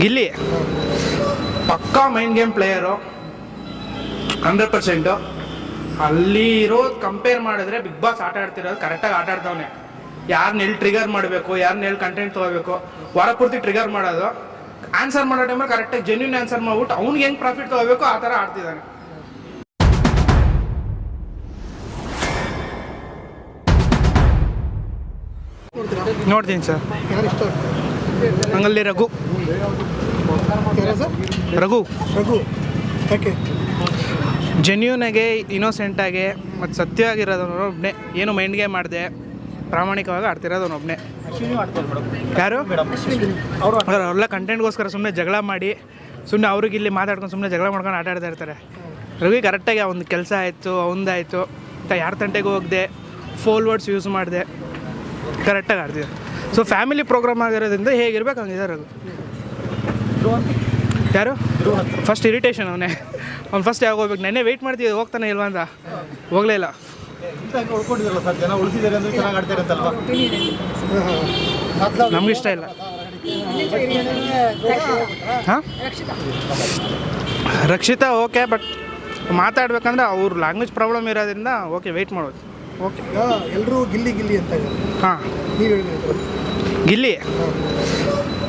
ಗಿಲ್ಲಿ ಪಕ್ಕಾ mind game player 100%. ಅಲ್ಲಿ ಇರೋದು ಕಂಪೇರ್ ಮಾಡಿದ್ರೆ ಬಿಗ್ ಬಾಸ್ ಆಟ ಆಡ್ತಿರೋದು ಕರೆಕ್ಟಾಗಿ ಆಟ ಆಡ್ತಾವನೆ. ಯಾರನ್ನ ಎಲ್ಲಿ ಟ್ರಿಗರ್ ಮಾಡಬೇಕು, ಯಾರನ್ನ ಎಲ್ಲಿ ಕಂಟೆಂಟ್ ತೊಗೋಬೇಕು, ವಾರ ಪೂರ್ತಿ ಟ್ರಿಗರ್ ಮಾಡೋದು. ಆನ್ಸರ್ ಮಾಡೋ ಟೈಮಲ್ಲಿ ಕರೆಕ್ಟಾಗಿ ಜೆನ್ಯೂನ್ ಆನ್ಸರ್ ಮಾಡ್ಬಿಟ್ಟು ಅವ್ನಿಗೆ ಹೆಂಗೆ ಪ್ರಾಫಿಟ್ ತೊಗೋಬೇಕು ಆ ಥರ ಆಡ್ತಿದ್ದಾನೆ. ನೋಡ್ತೀನಿ ಸರ್. ಹಂಗಲ್ಲಿ ರಘು ರಘು ಜೆನ್ಯೂನಾಗೆ, ಇನ್ನೋಸೆಂಟಾಗೆ ಮತ್ತು ಸತ್ಯವಾಗಿರೋದವನು ಒಬ್ಬನೇ. ಏನು ಮೈಂಡ್ ಗೇಮ್ ಮಾಡಿದೆ, ಪ್ರಾಮಾಣಿಕವಾಗಿ ಆಡ್ತಿರೋದವನು ಒಬ್ಬನೇ. ಯಾರು ಅವರೆಲ್ಲ ಕಂಟೆಂಟ್ಗೋಸ್ಕರ ಸುಮ್ಮನೆ ಜಗಳ ಮಾಡಿ, ಸುಮ್ಮನೆ ಅವ್ರಿಗೆ ಇಲ್ಲಿ ಮಾತಾಡ್ಕೊಂಡು ಸುಮ್ಮನೆ ಜಗಳ ಮಾಡ್ಕೊಂಡು ಆಟ ಆಡ್ತಾ ಇರ್ತಾರೆ. ರಘು ಕರೆಕ್ಟಾಗಿ ಒಂದು ಕೆಲಸ ಆಯಿತು, ಅವನದಾಯಿತು ಅಂತ ಯಾರ ತಂಟೆಗೂ ಹೋಗದೆ, ಫೋಲ್ ವರ್ಡ್ಸ್ ಯೂಸ್ ಮಾಡಿದೆ, ಕರೆಕ್ಟಾಗಿ ಆಡ್ತಿದ್ದೆ. ಸೊ ಫ್ಯಾಮಿಲಿ ಪ್ರೋಗ್ರಾಮ್ ಆಗಿರೋದ್ರಿಂದ ಹೇಗಿರ್ಬೇಕು ಹಂಗಿದೆ ರಘು. ಯಾರು ಫಸ್ಟ್ ಇರಿಟೇಷನ್ ಅವನೇ. ಅವ್ನು ಫಸ್ಟ್ ಯಾವಾಗ ಹೋಗ್ಬೇಕು, ನೆನ್ನೆ ವೆಯ್ಟ್ ಮಾಡ್ತಿದ್ದೆ ಹೋಗ್ತಾನೆ ಇಲ್ವಾ ಅಂತ, ಹೋಗಲೇ ಇಲ್ಲ. ನಮಗಿಷ್ಟ ಇಲ್ಲ. ಹಾಂ ರಕ್ಷಿತಾ ಓಕೆ, ಬಟ್ ಮಾತಾಡ್ಬೇಕಂದ್ರೆ ಅವ್ರ ಲ್ಯಾಂಗ್ವೇಜ್ ಪ್ರಾಬ್ಲಮ್ ಇರೋದ್ರಿಂದ ಓಕೆ ವೆಯ್ಟ್ ಮಾಡೋದು. ಓಕೆ ಎಲ್ಲರೂ ಗಿಲ್ಲಿ ಅಂತ. ಹಾಂ ಗಿಲ್ಲಿ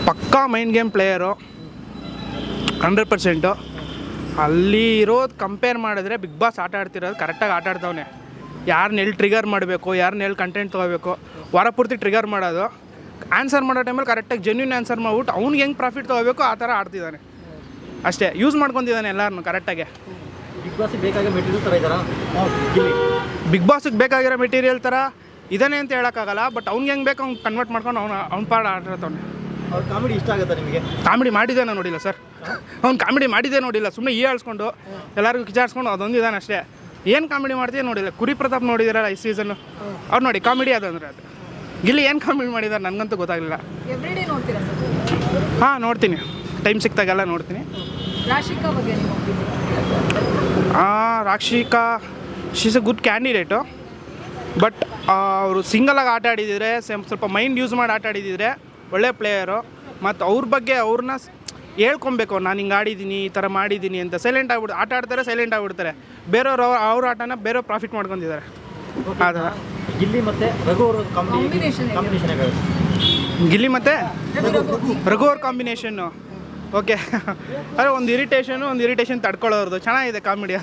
ಪಕ್ಕಾ ಮೈಂಡ್ ಗೇಮ್ ಪ್ಲೇಯರು 100%. ಅಲ್ಲಿ ಇರೋದು ಕಂಪೇರ್ ಮಾಡಿದ್ರೆ ಬಿಗ್ ಬಾಸ್ ಆಟ ಆಡ್ತಿರೋದು ಕರೆಕ್ಟಾಗಿ ಆಟ ಆಡ್ತಾವನೆ. ಯಾರನ್ನ ಎಲ್ಲಿ ಟ್ರಿಗರ್ ಮಾಡಬೇಕು, ಯಾರನ್ನ ಎಲ್ಲಿ ಕಂಟೆಂಟ್ ತೊಗೋಬೇಕು, ವಾರ ಪೂರ್ತಿ ಟ್ರಿಗರ್ ಮಾಡೋದು. ಆನ್ಸರ್ ಮಾಡೋ ಟೈಮಲ್ಲಿ ಕರೆಕ್ಟಾಗಿ ಜೆನ್ಯೂನ್ ಆನ್ಸರ್ ಮಾಡ್ಬಿಟ್ಟು ಅವ್ನಿಗೆ ಹೆಂಗೆ ಪ್ರಾಫಿಟ್ ತೊಗೋಬೇಕು ಆ ಥರ ಆಡ್ತಿದ್ದಾನೆ ಅಷ್ಟೇ. ಯೂಸ್ ಮಾಡ್ಕೊತಿದ್ದಾನೆ ಎಲ್ಲರನ್ನು ಕರೆಕ್ಟಾಗಿ. ಬಿಗ್ ಬಾಸಿಗೆ ಬೇಕಾಗಿರೋ ಮೆಟೀರಿಯಲ್ ಥರ ಇದಾನೆ ಅಂತ ಹೇಳೋಕ್ಕಾಗಲ್ಲ, ಬಟ್ ಅವ್ನಿಗೆ ಹೆಂಗೆ ಬೇಕು ಅವ್ನು ಕನ್ವರ್ಟ್ ಮಾಡ್ಕೊಂಡು ಅವ್ನ ಪಾಡ ಆಡ್ತಾನೆ. ಅವ್ರು ಕಾಮಿಡಿ ಇಷ್ಟ ಆಗುತ್ತೆ ನಿಮಗೆ? ಕಾಮಿಡಿ ಮಾಡಿದ್ದೇನೆ ನೋಡಿಲ್ಲ ಸರ್. ಅವ್ನು ಕಾಮಿಡಿ ಮಾಡಿದ್ದೇ ನೋಡಿಲ್ಲ, ಸುಮ್ಮನೆ ಆಳಿಸ್ಕೊಂಡು ಎಲ್ಲರಿಗೂ ಕಿಚಾಡ್ಸ್ಕೊಂಡು ಅದೊಂದು ಇದಾನೆ ಅಷ್ಟೇ. ಏನು ಕಾಮಿಡಿ ಮಾಡ್ತೀವಿ ನೋಡಿಲ್ಲ. ಕುರಿ ಪ್ರತಾಪ್ ನೋಡಿದಾರಲ್ಲ ಈ ಸೀಸನ್ನು, ಅವ್ರು ನೋಡಿ ಕಾಮಿಡಿ ಅದಂದ್ರೆ ಅದು. ಗಿಲ್ಲಿ ಏನು ಕಾಮಿಡಿ ಮಾಡಿದ್ದಾರೆ ನನಗಂತೂ ಗೊತ್ತಾಗಲಿಲ್ಲ. ಹಾಂ ನೋಡ್ತೀನಿ, ಟೈಮ್ ಸಿಕ್ತಾಗೆಲ್ಲ ನೋಡ್ತೀನಿ. Rakshika she's a good candidate, but ಅವರು ಸಿಂಗಲಾಗಿ ಆಟ ಆಡಿದರೆ, ಸ್ವಲ್ಪ ಮೈಂಡ್ ಯೂಸ್ ಮಾಡಿ ಆಟ ಆಡಿದರೆ ಒಳ್ಳೆ ಪ್ಲೇಯರು. ಮತ್ತು ಅವ್ರ ಬಗ್ಗೆ ಅವ್ರನ್ನ ಹೇಳ್ಕೊಬೇಕು, ನಾನು ಹಿಂಗೆ ಆಡಿದ್ದೀನಿ, ಈ ಥರ ಮಾಡಿದ್ದೀನಿ ಅಂತ. ಸೈಲೆಂಟ್ ಆಗ್ಬಿಟ್ಟು ಆಟ ಆಡ್ತಾರೆ, ಸೈಲೆಂಟ್ ಆಗಿಬಿಡ್ತಾರೆ. ಬೇರೆಯವ್ರು ಅವ್ರ ಆಟನ ಬೇರೆಯವ್ರು ಪ್ರಾಫಿಟ್ ಮಾಡ್ಕೊಂಡಿದ್ದಾರೆ. ಆ ಥರ ಗಿಲ್ಲಿ ಮತ್ತು ರಘು ಅವ್ರ ಕಾಂಬಿನೇಷನ್ ಗಿಲ್ಲಿ ಮತ್ತು ರಘು ಅವ್ರ ಕಾಂಬಿನೇಷನ್ನು ಓಕೆ. ಅದೇ ಒಂದು ಇರಿಟೇಷನ್ ತಡ್ಕೊಳ್ಳೋರ್ದು ಚೆನ್ನಾಗಿದೆ ಕಾಮಿಡಿ.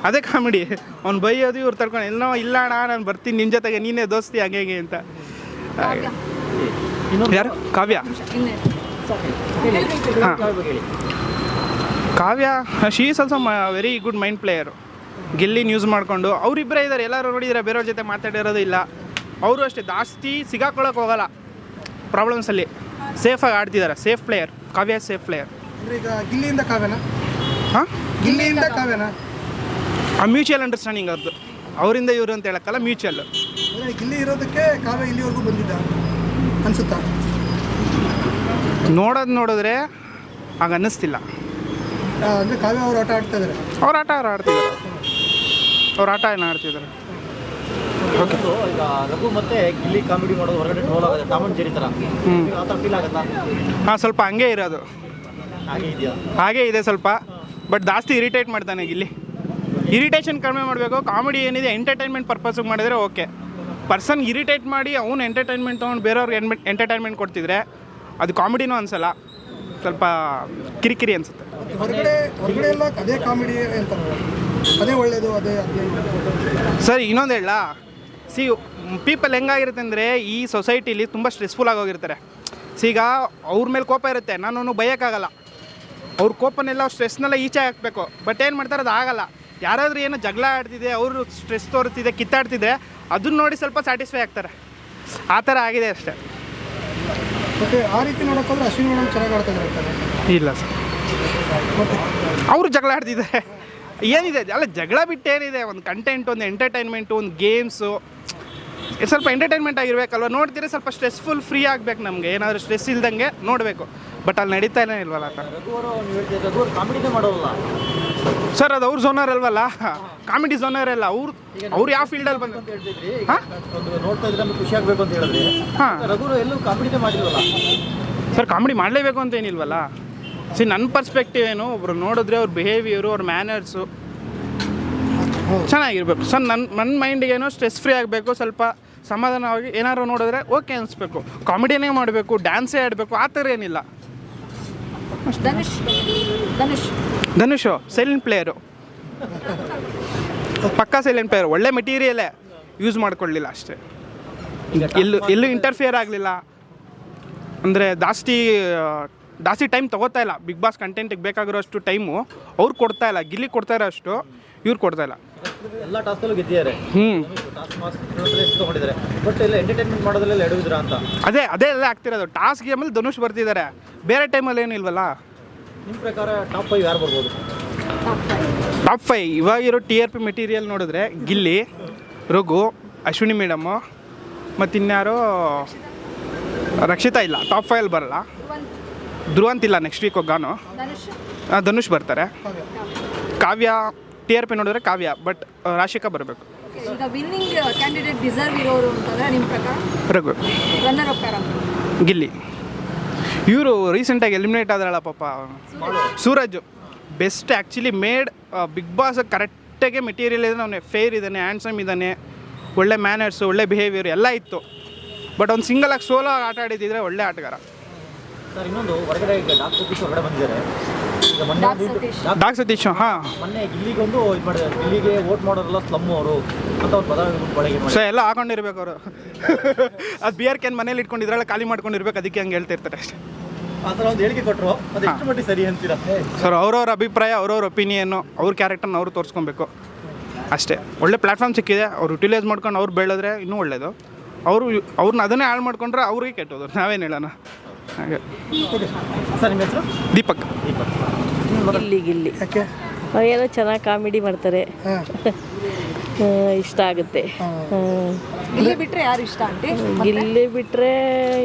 ಅದೇ ಕಾಮಿಡಿ. ಅವ್ನು ಬೈಯೋದು, ಇವ್ರು ತಡ್ಕೊಂಡು ಎಲ್ಲೋ ಇಲ್ಲ ಅಣ್ಣ ನಾನು ಬರ್ತೀನಿ ನಿನ್ನ ಜೊತೆಗೆ, ನೀನೇ ದೋಸ್ತಿ ಹಂಗೆ ಅಂತ. ಯಾರು? ಕಾವ್ಯ. ಹಾಂ Kavya she is also very good mind player. ಗಿಲ್ಲಿನ ಯೂಸ್ ಮಾಡಿಕೊಂಡು ಅವರಿಬ್ಬರೇ ಇದ್ದಾರೆ. ಎಲ್ಲರೂ ನೋಡಿದರೆ ಬೇರೆಯವ್ರ ಜೊತೆ ಮಾತಾಡಿರೋದು ಇಲ್ಲ. ಅವರು ಅಷ್ಟೇ ಜಾಸ್ತಿ ಸಿಗಾಕೊಳ್ಳೋಕೆ ಹೋಗಲ್ಲ ಪ್ರಾಬ್ಲಮ್ಸಲ್ಲಿ. ಸೇಫಾಗಿ ಆಡ್ತಿದ್ದಾರೆ. ಸೇಫ್ ಪ್ಲೇಯರ್ ಕಾವ್ಯ, ಸೇಫ್ ಪ್ಲೇಯರ್. ಈಗ ಗಿಲ್ಲಿಯಿಂದ ಕಾವ್ಯನಾ? ಹಾಂ ಗಿಲ್ಲಿಯಿಂದ ಕಾವ್ಯನಾ? ಮ್ಯೂಚುವಲ್ ಅಂಡರ್ಸ್ಟ್ಯಾಂಡಿಂಗ್ ಅವ್ರದ್ದು. ಅವರಿಂದ ಇವರು ಅಂತ ಹೇಳಕ್ಕಲ್ಲ, ಮ್ಯೂಚುವಲ್. ಗಿಲ್ಲಿ ಇರೋದಕ್ಕೆ ಕಾವ್ಯ ಇಲ್ಲಿವರೆಗೂ ಬಂದಿದ್ದ ಅನ್ಸುತ್ತಾ? ನೋಡಿದ್ರೆ ಆಗ ಅನ್ನಿಸ್ತಿಲ್ಲ. ಅಂದರೆ ಕಾವ್ಯ ಅವ್ರು ಆಟ ಆಡ್ತಾ ಇದ್ದಾರೆ. ಅವ್ರ ಆಟ ಏನು ಆಡ್ತಿದ್ದಾರೆ. ಓಕೆ. ಈಗ ರಘು ಮತ್ತೆ ಗಿಲ್ಲಿ ಕಾಮಿಡಿ ಮಾಡೋದು ಹೊರಗಡೆ ಟ್ರೋಲ್ ಆಗುತ್ತೆ, ಟಾಮ್ ಅಂಡ್ ಜೆರಿ ಥರ. ಆ ಥರ ಫೀಲ್ ಆಗುತ್ತಾ? ಹಾಂ ಸ್ವಲ್ಪ ಹಂಗೆ ಇರೋದು. ಹಾಗೆ ಇದೆಯಾ? ಹಾಗೇ ಇದೆ ಸ್ವಲ್ಪ, ಬಟ್ ಜಾಸ್ತಿ ಇರಿಟೇಟ್ ಮಾಡ್ತಾನೆ ಗಿಲ್ಲಿ. ಇರಿಟೇಷನ್ ಕಡಿಮೆ ಮಾಡಬೇಕು. ಕಾಮಿಡಿ ಏನಿದೆ ಎಂಟರ್ಟೈನ್ಮೆಂಟ್ ಪರ್ಪಸ್ಗೆ ಮಾಡಿದರೆ ಓಕೆ. ಪರ್ಸನ್ ಇರಿಟೇಟ್ ಮಾಡಿ ಅವನು ಎಂಟರ್ಟೈನ್ಮೆಂಟ್ ತೊಗೊಂಡು ಬೇರೆಯವ್ರಿಗೆ ಎಂಟರ್ಟೈನ್ಮೆಂಟ್ ಕೊಡ್ತಿದ್ರೆ ಅದು ಕಾಮಿಡಿನೂ ಅನಿಸಲ್ಲ, ಸ್ವಲ್ಪ ಕಿರಿಕಿರಿ ಅನಿಸುತ್ತೆ. ಹೊರಗಡೆ ಎಲ್ಲ ಅದೇ ಕಾಮಿಡಿ ಅಂತಾರೆ, ಅದೇ ಒಳ್ಳೆಯದು, ಅದೇ ಸರ್. ಇನ್ನೊಂದು ಹೇಳ, ಪೀಪಲ್ ಹೆಂಗಾಗಿರುತ್ತೆ ಅಂದರೆ ಈ ಸೊಸೈಟಿಲಿ ತುಂಬ ಸ್ಟ್ರೆಸ್ಫುಲ್ ಆಗೋಗಿರ್ತಾರೆ. ಈಗ ಅವ್ರ ಮೇಲೆ ಕೋಪ ಇರುತ್ತೆ, ನಾನು ಬೈಯೋಕ್ಕಾಗಲ್ಲ. ಅವ್ರ ಕೋಪನೆಲ್ಲ ಸ್ಟ್ರೆಸ್ನೆಲ್ಲ ಈಚೆ ಹಾಕಬೇಕು, ಬಟ್ ಏನು ಮಾಡ್ತಾರೆ ಅದು ಆಗಲ್ಲ. ಯಾರಾದರೂ ಏನೋ ಜಗಳ ಆಡ್ತಿದೆ, ಅವರು ಸ್ಟ್ರೆಸ್ ತೋರಿಸ್ತಿದೆ, ಕಿತ್ತಾಡ್ತಿದ್ರೆ ಅದನ್ನ ನೋಡಿ ಸ್ವಲ್ಪ ಸ್ಯಾಟಿಸ್ಫೈ ಆಗ್ತಾರೆ. ಆ ಥರ ಆಗಿದೆ ಅಷ್ಟೇ. ಓಕೆ. ಆ ರೀತಿ ನೋಡೋಕ್ಕೋದ್ರೆ ಅಶ್ವಿನಿ ಮೇಡಮ್ ಚೆನ್ನಾಗಿ ಆಡ್ತಿದ್ದಾರೆ. ಇಲ್ಲ ಸರ್, ಅವರು ಜಗಳ ಆಡ್ತಿದ್ದಾರೆ. ಏನಿದೆ ಅಲ್ಲ, ಜಗಳ ಬಿಟ್ಟು ಏನಿದೆ, ಒಂದು ಕಂಟೆಂಟ್, ಒಂದು ಎಂಟರ್ಟೈನ್ಮೆಂಟು, ಒಂದು ಗೇಮ್ಸು, ಸ್ವಲ್ಪ ಎಂಟರ್ಟೈನ್ಮೆಂಟ್ ಆಗಿರ್ಬೇಕಲ್ವ. ನೋಡ್ತೀರಾ ಸ್ವಲ್ಪ ಸ್ಟ್ರೆಸ್ಫುಲ್ ಫ್ರೀ ಆಗಬೇಕು ನಮಗೆ, ಏನಾದರೂ ಸ್ಟ್ರೆಸ್ ಇಲ್ದಂಗೆ ನೋಡಬೇಕು. ಬಟ್ ಅಲ್ಲಿ ನಡೀತಾನೇ ಇಲ್ವಲ್ಲ ಕಾಮಿಡಿನೇ ಮಾಡೋಲ್ಲ ಸರ್. ಅದು ಅವ್ರ ಝೋನರ್ ಅಲ್ವಲ್ಲ, ಕಾಮಿಡಿ ಝೋನರ್ ಅಲ್ಲ. ಅವ್ರು ಯಾವ ಫೀಲ್ಡಲ್ಲಿ ಬಂದು ನೋಡ್ತಾ ಇದ್ರೆ ನಮ್ಗೆ ಖುಷಿ ಆಗಬೇಕು ಅಂತ ಹೇಳಿದ್ರೆ, ಹಾಂ ರಘು ಎಲ್ಲೂ ಕಾಮಿಡಿನೇ ಮಾಡಿಲ್ವಲ್ಲ. ಸರ್ ಕಾಮಿಡಿ ಮಾಡಲೇಬೇಕು ಅಂತ ಏನಿಲ್ವಲ್ಲ. ನನ್ನ ಪರ್ಸ್ಪೆಕ್ಟಿವ್ ಏನು, ಒಬ್ರು ನೋಡಿದ್ರೆ ಅವ್ರ ಬಿಹೇವಿಯರು, ಅವ್ರ ಮ್ಯಾನರ್ಸು ಚೆನ್ನಾಗಿರ್ಬೇಕು. ಸರ್ ನನ್ನ ಮೈಂಡಿಗೇನೋ ಸ್ಟ್ರೆಸ್ ಫ್ರೀ ಆಗಬೇಕು, ಸ್ವಲ್ಪ ಸಮಾಧಾನವಾಗಿ ಏನಾದ್ರು ನೋಡಿದ್ರೆ ಓಕೆ ಅನಿಸ್ಬೇಕು. ಕಾಮಿಡಿನೇ ಮಾಡಬೇಕು, ಡ್ಯಾನ್ಸೇ ಆಡಬೇಕು, ಆ ಥರ ಏನಿಲ್ಲ. ಧನುಷು ಸೈಲೆಂಟ್ ಪ್ಲೇಯರು, ಪಕ್ಕಾ ಸೈಲೆಂಟ್ ಪ್ಲೇಯರ್. ಒಳ್ಳೆ ಮೆಟೀರಿಯಲೇ ಯೂಸ್ ಮಾಡ್ಕೊಳ್ಳಲಿಲ್ಲ ಅಷ್ಟೇ. ಎಲ್ಲೂ ಇಂಟರ್ಫಿಯರ್ ಆಗಲಿಲ್ಲ. ಅಂದರೆ ಜಾಸ್ತಿ ಟೈಮ್ ತೊಗೋತಾ ಇಲ್ಲ. ಬಿಗ್ ಬಾಸ್ ಕಂಟೆಂಟಿಗೆ ಬೇಕಾಗಿರೋಷ್ಟು ಟೈಮು ಅವ್ರು ಕೊಡ್ತಾ ಇಲ್ಲ. ಗಿಲ್ಲಿ ಕೊಡ್ತಾ ಇರೋ ಅಷ್ಟು ಇವ್ರು ಕೊಡ್ತಾ ಇಲ್ಲ. ಎಲ್ಲ ಟಾಸ್ಕಲ್ಲೂ ಗೆದ್ದಿದ್ದಾರೆ. ತಗೊಂಡಿದ್ದಾರೆ, ಬಟ್ ಎಲ್ಲ ಎಂಟರ್ಟೈನ್ಮೆಂಟ್ ಮಾಡೋದ್ರಲ್ಲಿ ಎಡವಿದ್ರ ಅಂತ. ಅದೇ ಎಲ್ಲ ಆಗ್ತಿರೋದು. ಟಾಸ್ಕ್ ಗೇಮಲ್ಲಿ ಧನುಷ್ ಬರ್ತಿದ್ದಾರೆ, ಬೇರೆ ಟೈಮಲ್ಲಿ ಏನಿಲ್ವಲ್ಲ. ನಿಮ್ಮ ಪ್ರಕಾರ ಟಾಪ್ 5 ಯಾರು ಬರ್ಬೋದು? ಟಾಪ್ 5 ಇವಾಗಿರೋ TRP ಮೆಟೀರಿಯಲ್ ನೋಡಿದ್ರೆ ಗಿಲ್ಲಿ, ರಘು, ಅಶ್ವಿನಿ ಮೇಡಮು, ಮತ್ತು ಇನ್ಯಾರೋ ರಕ್ಷಿತಾ ಇಲ್ಲ. ಟಾಪ್ 5 ಬರಲ್ಲ. ಧ್ರುವಂತ್ ಇಲ್ಲ, ನೆಕ್ಸ್ಟ್ ವೀಕ್ ಹೋಗಾನು. ಧನುಷ್ ಬರ್ತಾರೆ. ಕಾವ್ಯ TRP ನೋಡಿದ್ರೆ ಕಾವ್ಯ, ಬಟ್ ರಾಶಿಕಾ ಬರಬೇಕು. ರಘು, ಗಿಲ್ಲಿ. ಇವರು ರೀಸೆಂಟಾಗಿ ಎಲಿಮಿನೇಟ್ ಆದ್ರಲ್ಲ ಪಾಪ, Suraj. Best actually made Bigg Boss ಕರೆಕ್ಟಾಗೆ ಮೆಟೀರಿಯಲ್ ಇದೆ. ಅವನೇ ಫೇರ್ ಇದ್ದಾನೆ, ಹ್ಯಾಂಡ್ಸಮ್ ಇದ್ದಾನೆ, ಒಳ್ಳೆ ಮ್ಯಾನರ್ಸು, ಒಳ್ಳೆ ಬಿಹೇವಿಯರ್ ಎಲ್ಲ ಇತ್ತು. ಬಟ್ ಅವ್ನು ಸಿಂಗಲಾಗಿ ಸೋಲೋ ಆಟ ಆಡಿದ್ದಿದ್ರೆ ಒಳ್ಳೆ ಆಟಗಾರ. ಸರ್ ಇನ್ನೊಂದು ಹೊರಗಡೆ ಈಗ ಡಾಕ್ ಸತೀಶ್ ಹೊರಗಡೆ ಬಂದಿದ್ದಾರೆ. ಈಗ ಡಾಕ್ ಸತೀಶ್ ಮೊನ್ನೆ ಗಿಲ್ಲಿಗೊಂದು ಇದು ಮಾಡಿದ್ದಾರೆ, ಗಿಲ್ಲಿಗೆ ವೋಟ್ ಮಾಡೋರೆಲ್ಲ ಸ್ಲಮ್ ಅವರು ಅಂತ ಅವ್ರು ಬಳಕೆ ಮಾಡಿ. ಸೊ ಎಲ್ಲ ಹಾಕೊಂಡಿರ್ಬೇಕು ಅವರು. ಅದು ಬಿಯರ್ ಕ್ಯಾನ್ ಮನೇಲಿ ಇಟ್ಕೊಂಡಿದ್ರಲ್ಲ, ಖಾಲಿ ಮಾಡ್ಕೊಂಡಿರ್ಬೇಕು, ಅದಕ್ಕೆ ಹಂಗೆ ಹೇಳ್ತಿರ್ತಾರೆ ಅಷ್ಟೇ. ಆ ಥರ ಒಂದು ಹೇಳಿಕೆ ಕೊಟ್ಟರು, ಅದು ಎಷ್ಟು ಮಟ್ಟಿಗೆ ಸರಿ ಅಂತೀರಾ? ಸರ್ ಅವ್ರವ್ರ ಅಭಿಪ್ರಾಯ, ಅವ್ರವ್ರ ಒಪಿನಿಯನ್ನು, ಅವ್ರ ಕ್ಯಾರೆಕ್ಟರ್ನ ಅವ್ರು ತೋರಿಸ್ಕೊಬೇಕು ಅಷ್ಟೇ. ಒಳ್ಳೆ ಪ್ಲ್ಯಾಟ್ಫಾರ್ಮ್ ಸಿಕ್ಕಿದೆ, ಅವ್ರು ಯುಟಿಲೈಸ್ ಮಾಡ್ಕೊಂಡು ಅವ್ರು ಬೆಳೆದ್ರೆ ಇನ್ನೂ ಒಳ್ಳೆಯದು. ಅವ್ರನ್ನ ಅದನ್ನೇ ಹಾಳು ಮಾಡ್ಕೊಂಡ್ರೆ ಅವ್ರಿಗೆ ಕೆಟ್ಟೋದು, ನಾವೇನು ಹೇಳೋಣ. ಹಾಗೆ ಸರ್ ನಿಮ್ಮ ಹೆಸರು? ದೀಪಕ್. ಗಿಲ್ಲಿ ಏನೋ ಚೆನ್ನಾಗಿ ಕಾಮಿಡಿ ಮಾಡ್ತಾರೆ, ಇಷ್ಟ ಆಗುತ್ತೆ. ಗಿಲ್ಲಿ ಬಿಟ್ರೆ ಯಾರು ಇಷ್ಟ ಆಂಟಿ? ಗಿಲ್ಲಿ ಬಿಟ್ರೆ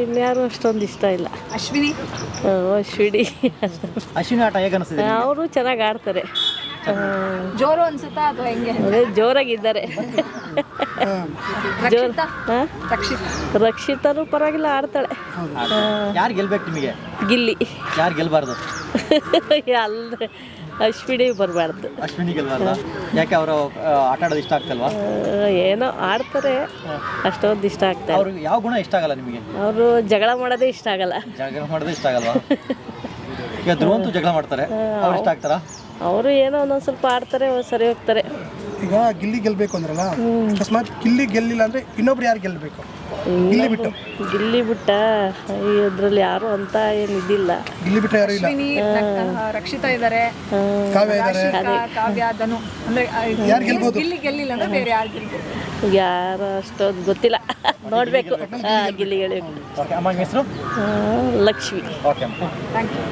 ಇನ್ಯಾರು ಅಷ್ಟೊಂದು ಇಷ್ಟ ಇಲ್ಲ. ಅಶ್ವಿನಿ ಅಶ್ವಿನಿ ಆಟ ಹೇಗೆ ಅನಿಸ್ತಿದೆ? ಅವರು ಚೆನ್ನಾಗಿ ಆಡ್ತಾರೆ. ಜೋರು ಅನ್ಸುತ್ತಾ ಅಥವಾ ಹೆಂಗೆ? ಅದೇ ಜೋರಾಗಿದ್ದಾರೆ. ರಕ್ಷಿತನು ಪರವಾಗಿಲ್ಲ, ಆಡ್ತಾಳೆ. ಯಾರು ಗೆಲ್ಬೇಕು ನಿಮಗೆ? ಗಿಲ್ಲಿ. ಯಾರು ಗೆಲ್ಬಾರ್ದು? ಅಲ್ಲದೆ ಅಶ್ವಿನಿ ಬರಬಾರ್ದು. ಅಶ್ವಿನಿ ಗೆಲ್ಬಾರ್ದ? ಯಾಕೆ ಅವರು ಆಟ ಆಡೋದು ಇಷ್ಟ ಆಗ್ತಲ್ವಾ? ಏನೋ ಆಡ್ತಾರೆ, ಅಷ್ಟೊಂದು ಇಷ್ಟ ಆಗ್ತಾರೆ. ಅವ್ರಿಗೆ ಯಾವ ಗುಣ ಇಷ್ಟ ಆಗಲ್ಲ ನಿಮಗೆ? ಅವರು ಜಗಳ ಮಾಡೋದೇ ಇಷ್ಟ ಆಗಲ್ಲ. ಜಗಳ ಮಾಡೋದೇ ಇಷ್ಟ ಆಗಲ್ವಾ? ಈಗ ಧ್ರುವಂತು ಜಗಳ ಮಾಡ್ತಾರೆ, ಅವ್ರು ಇಷ್ಟ ಆಗ್ತಾರಾ? ಅವರು ಏನೋ ಒಂದೊಂದು ಸ್ವಲ್ಪ ಆಡ್ತಾರೆ, ಸರಿ ಹೋಗ್ತಾರೆ. ಈಗ ಗಿಲ್ಲಿ ಗೆಲ್ಲಬೇಕು ಅಂದ್ರಲ್ಲ, ಅಕಸ್ಮಾತ್ ಗಿಲ್ಲಿ ಗೆಲ್ಲಿಲ್ಲ ಅಂದರೆ ಇನ್ನೊಬ್ರು ಯಾರು ಗೆಲ್ಲಬೇಕು? ಗಿಲ್ಲಿ ಬಿಟ್ಟ ಇದ್ರಲ್ಲಿ ಯಾರು ಅಂತ ಏನು ಇದಿಲ್ಲ. ಗಿಲ್ಲಿ ಬಿಟ್ಟ ಯಾರು ಇಲ್ಲ. ರಕ್ಷಿತಾ ಇದ್ದಾರೆ, ಕಾವ್ಯ, ಧನು. ಅಂದ್ರೆ ಯಾರು ಗೆಲ್ಬೋದು? ಗಿಲ್ಲಿ ಗೆಲ್ಲಿಲ್ಲ ಅಂದ್ರೆ ಬೇರೆ ಯಾರು ಗೆಲ್ಬೋದು? ಯಾರು ಅಷ್ಟೊಂದು ಗೊತ್ತಿಲ್ಲ, ನೋಡಬೇಕು. ಗಿಲ್ಲಿ ಗೆಲ್ಲಬೇಕು. ಅಮ್ಮ ಹೆಸರು? ಲಕ್ಷ್ಮಿ. ಓಕೆ. Thank you.